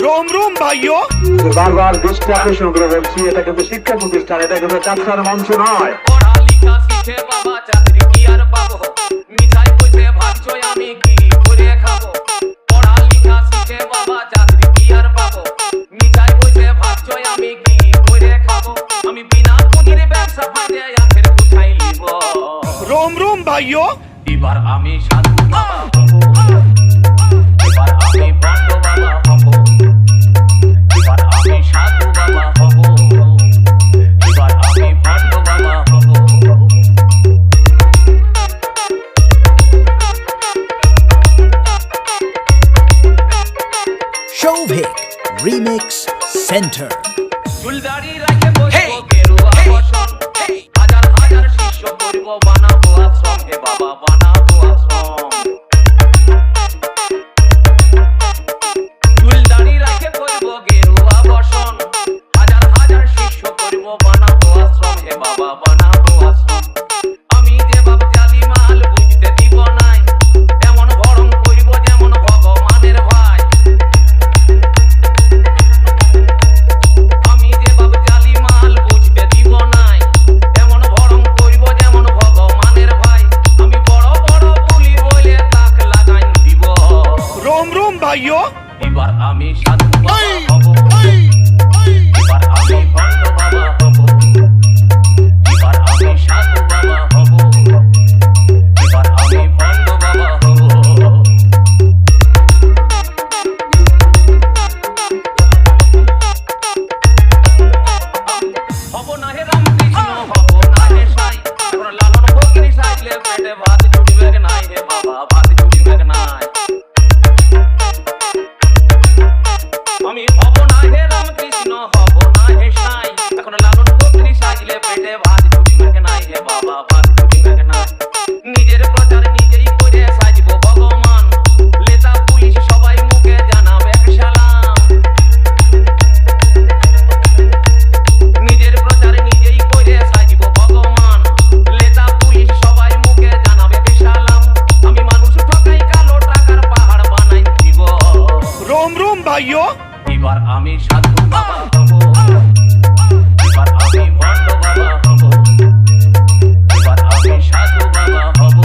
रोम रोम भाइयों বারবার দৃষ্টি আকর্ষণ করে বলছি এটা কিন্তু শিক্ষা প্রতিষ্ঠান, এটা কিন্তু যাত্রার মঞ্চ নয়। পড়ালেখা শিখে বাবা চাকরি কি আর পাবো, মিঠাই কইতে ভাবছো আমি কি করে খাবো। পড়ালেখা শিখে বাবা চাকরি কি আর পাবো, মিঠাই কইতে ভাবছো আমি কি করে খাবো। আমি বিনা পুঁজির ব্যবসা ফাঁদে আখের গুছাই লিব। रोम रोम भाइयों এবার আমি সাধু বাবা হবো, এবার আমি বন্ধ বাবা হবো, এবার আমি সাধু বাবা হবো, এবার আমি বন্ধ বাবা হবো। Shovik Remix Center. চুলদাড়ি রাখে বসবো গেরুয়া বসন, হাজার হাজার শিষ্য করব বানাবো আশ্রম, হে বাবা বানাবো আশ্রম। চুলদাড়ি রাখে বসবো গেরুয়া বসন, হাজার হাজার শিষ্য করব বানাবো আশ্রম, হে বাবা বানাবো আশ্রম। আমি যে বাপ জালি মাল বুঝতে দিব নাই, এমন ভরম করব যেমন ভগবানের ভাই। আমি যে বাপ জালি মাল বুঝতে দিব নাই, এমন ভরম করব যেমন ভগবানের ভাই। আমি বড় বড় বুলি বলে তাক লাগাই দিব। रोम रोम भाइयों এবার আমি সাধু বাবা হব, এবার আমি ভণ্ড বাবা হব, এবার আমি সাধু বাবা হব, এবার আমি ভণ্ড বাবা হব। হব না হে রামকৃষ্ণ, হব না হে সাই, এখন লালন ফকির সাইলে পেটে ভাত জুটবে নাই, হে বাবা ভাত জুটবে নাই। আমি হব না হে রামকৃষ্ণ, হব না হে সাই, এখন লালন ফকির সাইলে পেটে ভাত জুটবে নাই, হে বাবা ভাত জুটবে নাই। নিজের প্রচার নিজেই করে সাজব ভগবান, নেতা পুলিশ সবাই মুখে জানাবে সালাম। নিজের প্রচার নিজেই করে সাজব ভগবান, নেতা পুলিশ সবাই মুখে জানাবে সালাম। আমি মানুষ ঠকাই কালো টাকার পাহাড় বানাই দিব। रोम रोम भाइयों এবার আমি সাধু বাবা হব, এবার আমি ভণ্ড বাবা হব, এবার আমি সাধু বাবা হব,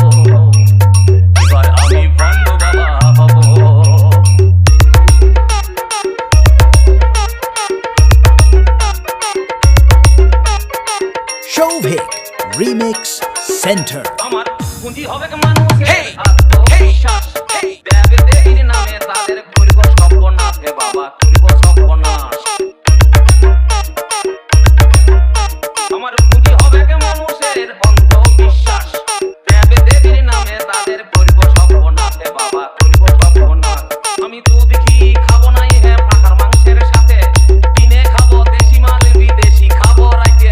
এবার আমি ভণ্ড বাবা হব। Shovik Remix Center. আমার পুঁজি হবে মানুষের আত্মবিশ্বাস, দেবে দেবীর নামে তাদের করব সর্বনাশ, হে বাবা করব সর্বনাশ। আমার পুঁজি হবে মানুষের অন্ধবিশ্বাস, দেবে দেবীর নামে তাদের করব সর্বনাশ, হে বাবা করব সর্বনাশ। আমি দুধ ঘি খাবো নাই হে পাখার মাংসের সাথে, দিনে খাবো দেশি মাল বিদেশি খাবো রাইতে।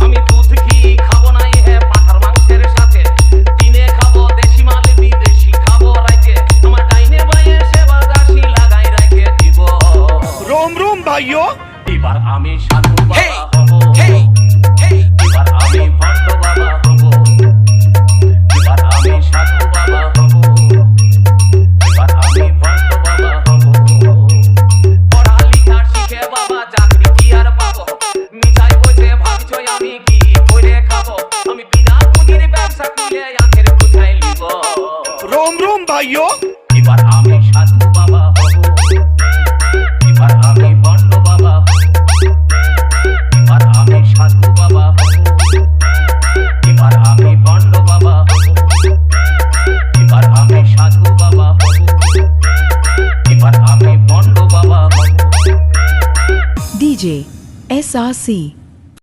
আমি দুধ ঘি খাবো নাই হে পাঁঠার মাংসের সাথে, দিনে খাবো দেশি মাল বিদেশি খাবো রাইতে। আমার ডাইনে বাইয়ে সেবা দাসী লাগাই রেখে দিব। रोम रोम भाइयों এবার আমি সাধু বাবা হব, এবার আমি ভণ্ড বাবা হব, এবার আমি সাধু বাবা হব, এবার আমি ভণ্ড বাবা হব। পড়ালেখা শিখে বাবা চাকরি কি আর পাবো, মিঠাই বসে ভাবছো আমি কি করে খাবো। আমি বিনা পুঁজির ব্যবসা খুলে আখের গুছাই লিব। रोम रोम भाइयों এবার আমি সাধু বাবা হব, এবার আমি ভণ্ড বাবা হব, এবার আমি সাধু বাবা হব, এবার আমি ভণ্ড বাবা হব, এবার আমি সাধু বাবা হব, এবার আমি ভণ্ড বাবা হব। DJ SRC